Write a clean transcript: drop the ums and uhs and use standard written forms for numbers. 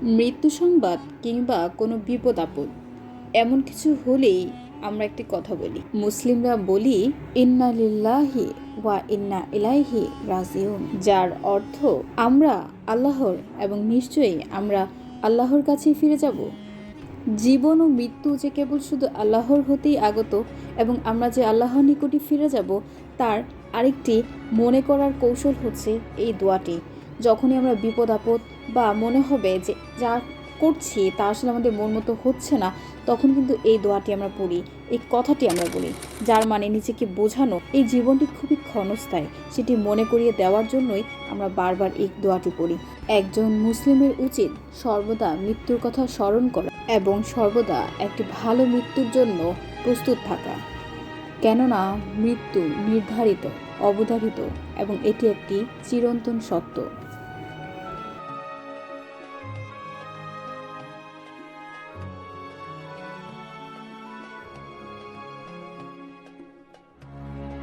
মৃত্যু সংবাদ কিংবা কোনো বিপদ আপদ এমন কিছু হলেই আমরা একটি কথা বলি, মুসলিমরা বলি ইন্না লিল্লাহি ওয়া ইন্না ইলাইহি রাজিউন, যার অর্থ আমরা আল্লাহর এবং নিশ্চয়ই আমরা আল্লাহর কাছেই ফিরে যাব। জীবন ও মৃত্যু যে কেবল শুধু আল্লাহর হতেই আগত এবং আমরা যে আল্লাহর নিকটই ফিরে যাব তার আরেকটি মনে করার কৌশল হচ্ছে এই দোয়াটি। যখনই আমরা বিপদ আপদ বা মনে হবে যে যা করছি তা আসলে আমাদের মন মতো হচ্ছে না, তখন কিন্তু এই দোয়াটি আমরা পড়ি, এই কথাটি আমরা বলি, যার মানে নিজেকে বোঝানো এই জীবনটি খুবই ক্ষণস্থায়ী, সেটি মনে করিয়ে দেওয়ার জন্যই আমরা বারবার এই দোয়াটি পড়ি। একজন মুসলিমের উচিত সর্বদা মৃত্যুর কথা স্মরণ করা এবং সর্বদা একটি ভালো মৃত্যুর জন্য প্রস্তুত থাকা, কেননা মৃত্যু নির্ধারিত, অবধারিত এবং এটি একটি চিরন্তন সত্য।